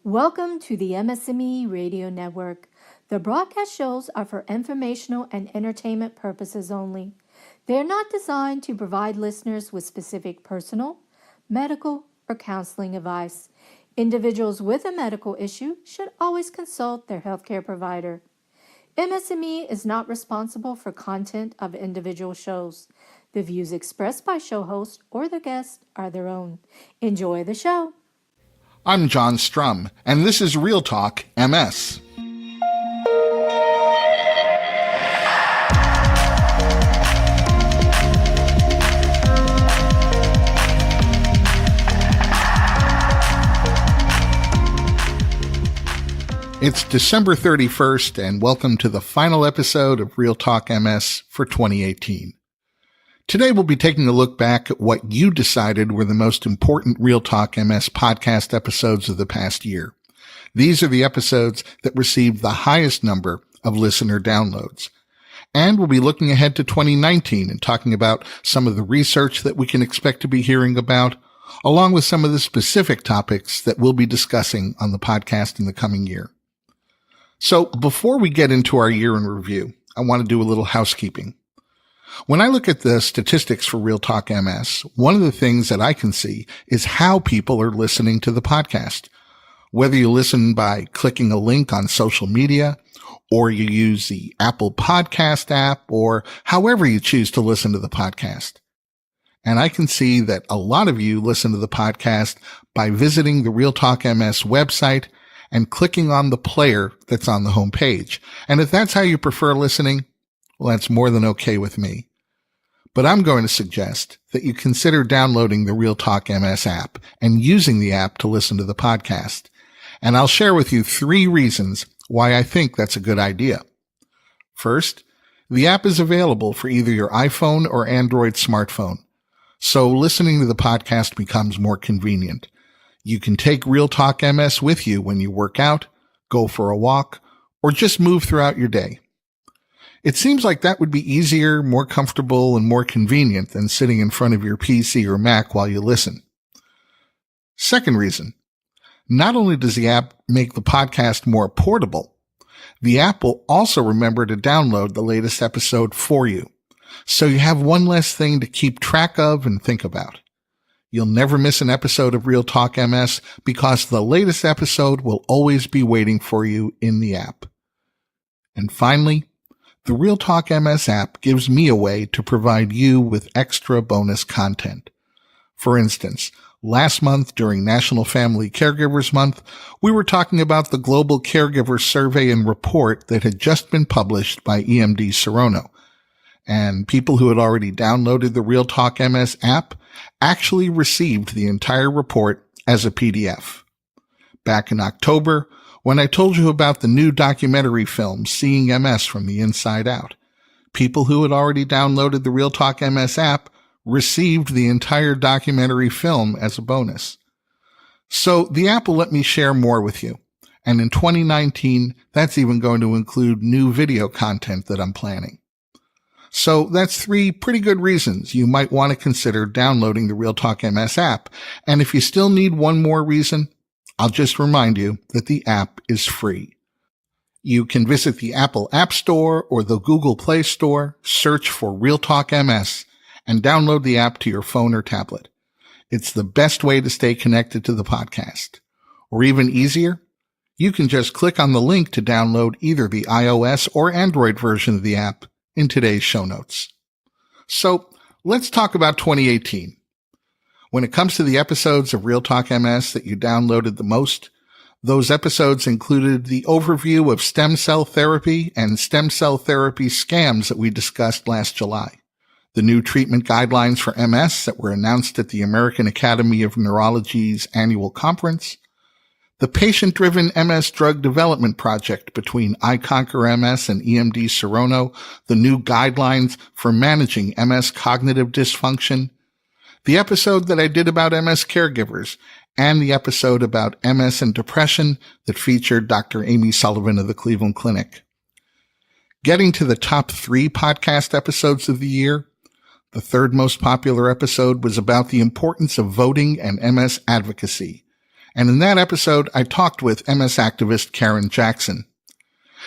Welcome to the MS&Me Radio Network. The broadcast shows are for informational and entertainment purposes only. They are not designed to provide listeners with specific personal, medical, or counseling advice. Individuals with a medical issue should always consult their healthcare provider. MS&Me is not responsible for content of individual shows. The views expressed by show hosts or their guests are their own. Enjoy the show. I'm John Strum, and this is RealTalk MS. It's December 31st, and welcome to the final episode of RealTalk MS for 2018. Today we'll be taking a look back at what you decided were the most important RealTalk MS podcast episodes of the past year. These are the episodes that received the highest number of listener downloads. And we'll be looking ahead to 2019 and talking about some of the research that we can expect to be hearing about, along with some of the specific topics that we'll be discussing on the podcast in the coming year. So before we get into our year in review, I want to do a little housekeeping. When I look at the statistics for RealTalk MS, one of the things that I can see is how people are listening to the podcast. Whether you listen by clicking a link on social media, or you use the Apple Podcast app, or however you choose to listen to the podcast. And I can see that a lot of you listen to the podcast by visiting the RealTalk MS website and clicking on the player that's on the home page. And if that's how you prefer listening, well, that's more than okay with me. But I'm going to suggest that you consider downloading the RealTalk MS app and using the app to listen to the podcast. And I'll share with you 3 reasons why I think that's a good idea. First, the app is available for either your iPhone or Android smartphone, so listening to the podcast becomes more convenient. You can take RealTalk MS with you when you work out, go for a walk, or just move throughout your day. It seems like that would be easier, more comfortable, and more convenient than sitting in front of your PC or Mac while you listen. Second reason, not only does the app make the podcast more portable, the app will also remember to download the latest episode for you, so you have one less thing to keep track of and think about. You'll never miss an episode of RealTalk MS because the latest episode will always be waiting for you in the app. And finally, the RealTalk MS app gives me a way to provide you with extra bonus content. For instance, last month during National Family Caregivers Month, we were talking about the Global Caregiver Survey and Report that had just been published by EMD Serono. And people who had already downloaded the RealTalk MS app actually received the entire report as a PDF. Back in October, when I told you about the new documentary film, Seeing MS from the Inside Out, people who had already downloaded the RealTalk MS app received the entire documentary film as a bonus. So the app will let me share more with you. And in 2019, that's even going to include new video content that I'm planning. So that's 3 pretty good reasons you might want to consider downloading the RealTalk MS app. And if you still need one more reason, I'll just remind you that the app is free. You can visit the Apple App Store or the Google Play Store, search for RealTalk MS, and download the app to your phone or tablet. It's the best way to stay connected to the podcast. Or even easier, you can just click on the link to download either the iOS or Android version of the app in today's show notes. So let's talk about 2018. When it comes to the episodes of RealTalk MS that you downloaded the most, those episodes included the overview of stem cell therapy and stem cell therapy scams that we discussed last July, the new treatment guidelines for MS that were announced at the American Academy of Neurology's annual conference, the patient-driven MS drug development project between iConquer MS and EMD Serono, the new guidelines for managing MS cognitive dysfunction, the episode that I did about MS caregivers, and the episode about MS and depression that featured Dr. Amy Sullivan of the Cleveland Clinic. Getting to the top 3 podcast episodes of the year, the 3rd most popular episode was about the importance of voting and MS advocacy, And in that episode, I talked with MS activist Karen Jackson.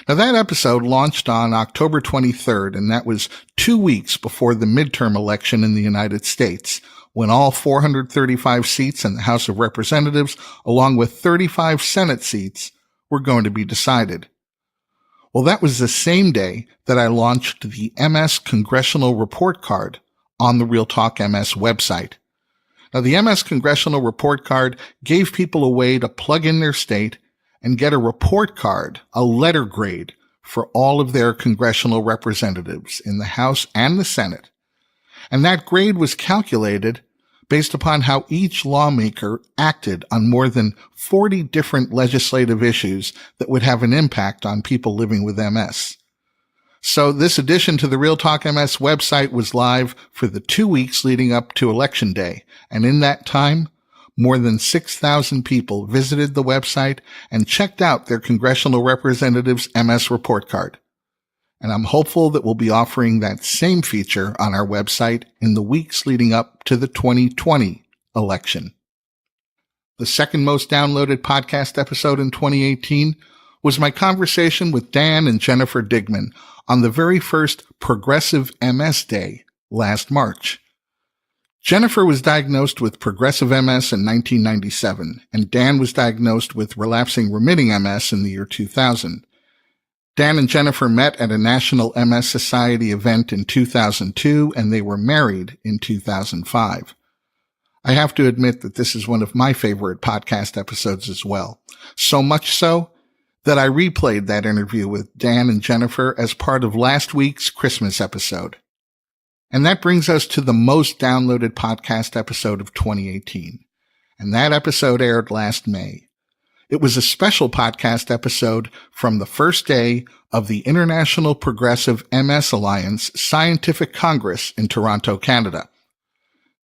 Now, that episode launched on October 23rd, and that was 2 weeks before the midterm election in the United States, when all 435 seats in the House of Representatives, along with 35 Senate seats, were going to be decided. Well, that was the same day that I launched the MS Congressional Report Card on the RealTalk MS website. Now, the MS Congressional Report Card gave people a way to plug in their state and get a report card, a letter grade, for all of their congressional representatives in the House and the Senate. And that grade was calculated based upon how each lawmaker acted on more than 40 different legislative issues that would have an impact on people living with MS. So this addition to the RealTalk MS website was live for the 2 weeks leading up to Election Day. And in that time, more than 6,000 people visited the website and checked out their congressional representatives' MS report card. And I'm hopeful that we'll be offering that same feature on our website in the weeks leading up to the 2020 election. The second most downloaded podcast episode in 2018 was my conversation with Dan and Jennifer Digman on the very first Progressive MS Day last March. Jennifer was diagnosed with progressive MS in 1997, and Dan was diagnosed with relapsing remitting MS in the year 2000. Dan and Jennifer met at a National MS Society event in 2002, and they were married in 2005. I have to admit that this is one of my favorite podcast episodes as well. So much so that I replayed that interview with Dan and Jennifer as part of last week's Christmas episode. And that brings us to the most downloaded podcast episode of 2018. And that episode aired last May. It was a special podcast episode from the first day of the International Progressive MS Alliance Scientific Congress in Toronto, Canada.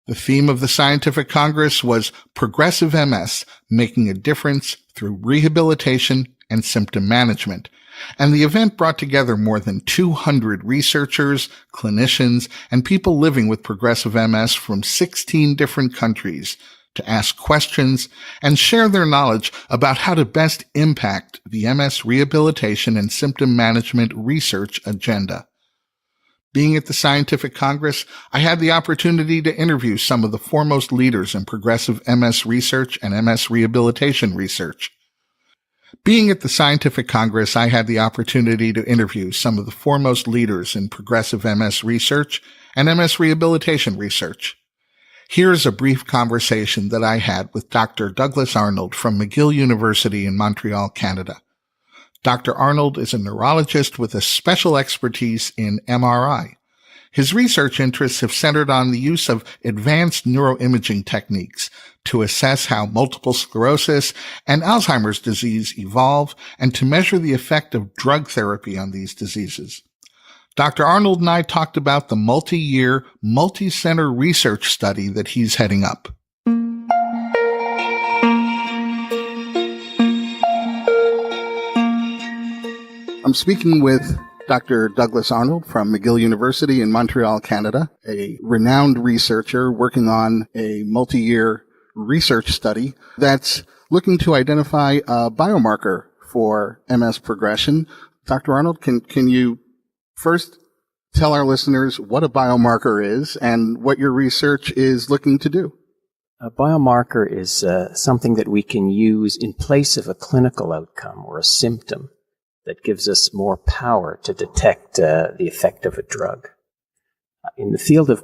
The theme of the Scientific Congress was Progressive MS, Making a Difference Through Rehabilitation and Symptom Management. And the event brought together more than 200 researchers, clinicians, and people living with progressive MS from 16 different countries to ask questions and share their knowledge about how to best impact the MS rehabilitation and symptom management research agenda. Being at the Scientific Congress, I had the opportunity to interview some of the foremost leaders in progressive MS research and MS rehabilitation research. Being at the Scientific Congress, I had the opportunity to interview some of the foremost leaders in progressive MS research and MS rehabilitation research. Here's a brief conversation that I had with Dr. Douglas Arnold from McGill University in Montreal, Canada. Dr. Arnold is a neurologist with a special expertise in MRI. His research interests have centered on the use of advanced neuroimaging techniques to assess how multiple sclerosis and Alzheimer's disease evolve and to measure the effect of drug therapy on these diseases. Dr. Arnold and I talked about the multi-year, multi-center research study that he's heading up. I'm speaking with Dr. Douglas Arnold from McGill University in Montreal, Canada, a renowned researcher working on a multi-year research study that's looking to identify a biomarker for MS progression. Dr. Arnold, can you first tell our listeners what a biomarker is and what your research is looking to do? A biomarker is something that we can use in place of a clinical outcome or a symptom that gives us more power to detect the effect of a drug. In the field of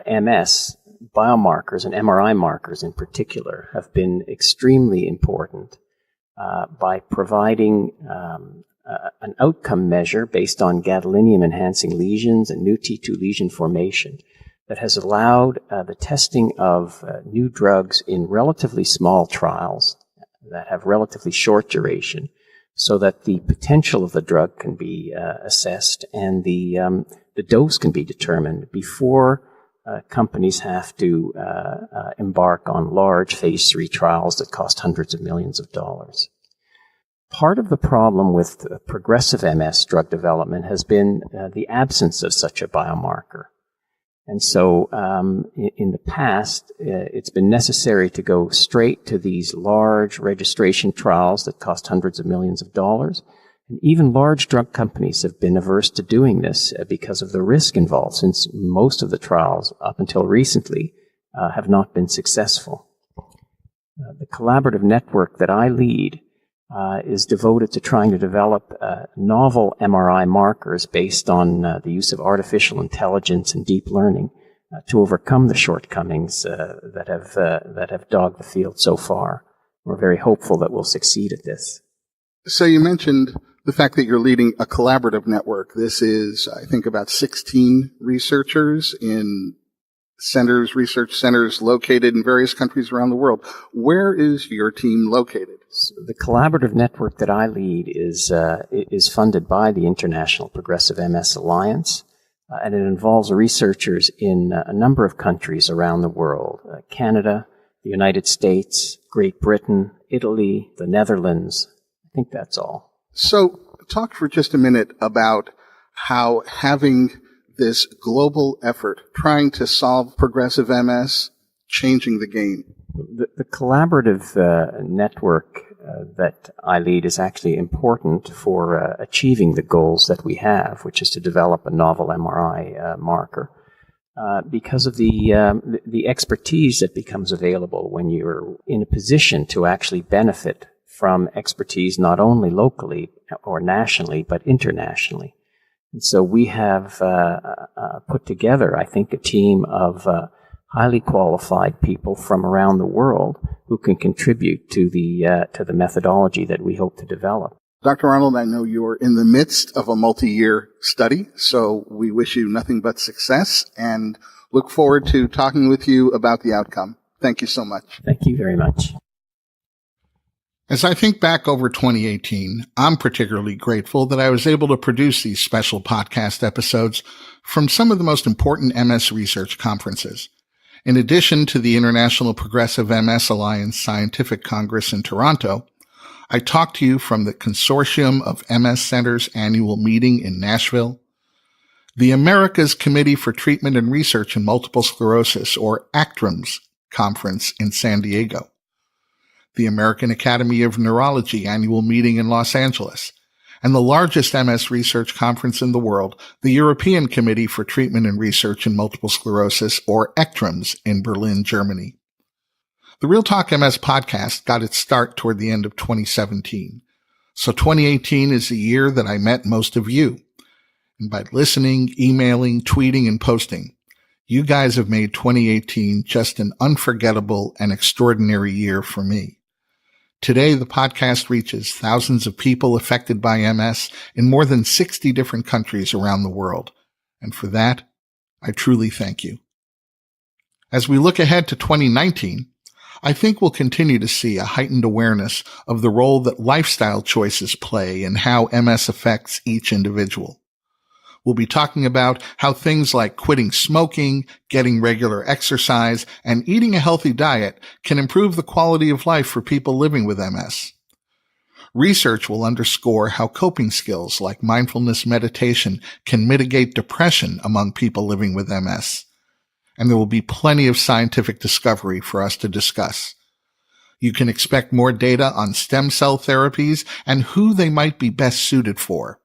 MS, biomarkers and MRI markers in particular have been extremely important by providing an outcome measure based on gadolinium-enhancing lesions and new T2 lesion formation that has allowed the testing of new drugs in relatively small trials that have relatively short duration, so that the potential of the drug can be assessed and the dose can be determined before companies have to embark on large phase 3 trials that cost hundreds of millions of dollars. Part of the problem with progressive MS drug development has been the absence of such a biomarker. And so in the past, it's been necessary to go straight to these large registration trials that cost hundreds of millions of dollars. And even large drug companies have been averse to doing this because of the risk involved, since most of the trials, up until recently, have not been successful. The collaborative network that I lead is devoted to trying to develop novel MRI markers based on the use of artificial intelligence and deep learning to overcome the shortcomings that have dogged the field so far. We're very hopeful that we'll succeed at this. So you mentioned the fact that you're leading a collaborative network. This is, I think, about 16 researchers in research centers located in various countries around the world. Where is your team located? So the collaborative network that I lead is funded by the International Progressive MS Alliance, and it involves researchers in a number of countries around the world: Canada, the United States, Great Britain, Italy, the Netherlands. I think that's all. So talk for just a minute about how having this global effort trying to solve progressive MS, changing the game. The collaborative network that I lead is actually important for achieving the goals that we have, which is to develop a novel MRI marker, because of the expertise that becomes available when you're in a position to actually benefit from expertise not only locally or nationally, but internationally. And so we have put together, I think, a team of highly qualified people from around the world who can contribute to the methodology that we hope to develop. Dr. Arnold, I know you're in the midst of a multi-year study, so we wish you nothing but success and look forward to talking with you about the outcome. Thank you so much. Thank you very much. As I think back over 2018, I'm particularly grateful that I was able to produce these special podcast episodes from some of the most important MS research conferences. In addition to the International Progressive MS Alliance Scientific Congress in Toronto, I talked to you from the Consortium of MS Centers annual meeting in Nashville, the America's Committee for Treatment and Research in Multiple Sclerosis, or ACTRIMS, conference in San Diego, the American Academy of Neurology annual meeting in Los Angeles, and the largest MS research conference in the world, the European Committee for Treatment and Research in Multiple Sclerosis, or ECTRIMS, in Berlin, Germany. The RealTalk MS podcast got its start toward the end of 2017. So 2018 is the year that I met most of you. And by listening, emailing, tweeting, and posting, you guys have made 2018 just an unforgettable and extraordinary year for me. Today, the podcast reaches thousands of people affected by MS in more than 60 different countries around the world. And for that, I truly thank you. As we look ahead to 2019, I think we'll continue to see a heightened awareness of the role that lifestyle choices play in how MS affects each individual. We'll be talking about how things like quitting smoking, getting regular exercise, and eating a healthy diet can improve the quality of life for people living with MS. Research will underscore how coping skills like mindfulness meditation can mitigate depression among people living with MS. And there will be plenty of scientific discovery for us to discuss. You can expect more data on stem cell therapies and who they might be best suited for.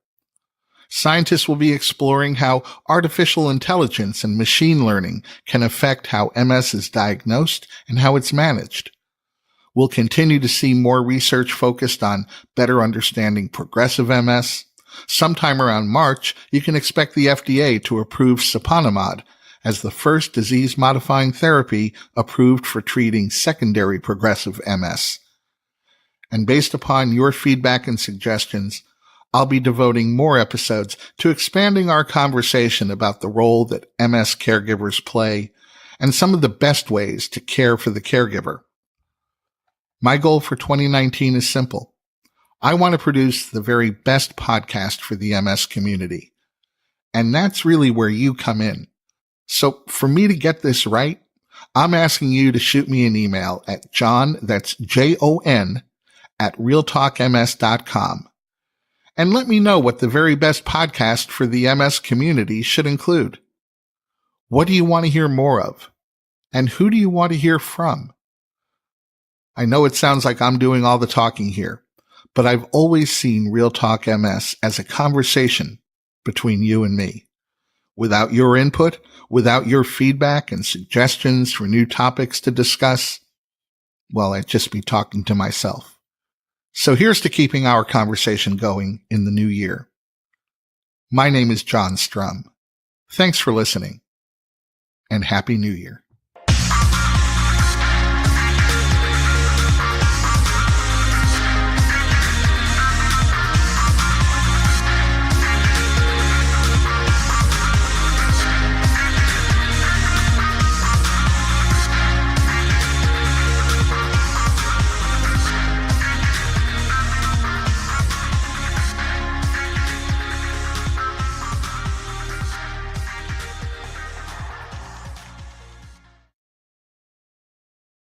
Scientists will be exploring how artificial intelligence and machine learning can affect how MS is diagnosed and how it's managed. We'll continue to see more research focused on better understanding progressive MS. Sometime around March, you can expect the FDA to approve siponimod as the first disease-modifying therapy approved for treating secondary progressive MS. And based upon your feedback and suggestions, I'll be devoting more episodes to expanding our conversation about the role that MS caregivers play and some of the best ways to care for the caregiver. My goal for 2019 is simple. I want to produce the very best podcast for the MS community. And that's really where you come in. So for me to get this right, I'm asking you to shoot me an email at John, that's Jon, at realtalkms.com. And let me know what the very best podcast for the MS community should include. What do you want to hear more of? And who do you want to hear from? I know it sounds like I'm doing all the talking here, but I've always seen Real Talk MS as a conversation between you and me. Without your input, without your feedback and suggestions for new topics to discuss, well, I'd just be talking to myself. So here's to keeping our conversation going in the new year. My name is John Strum. Thanks for listening, and Happy New Year.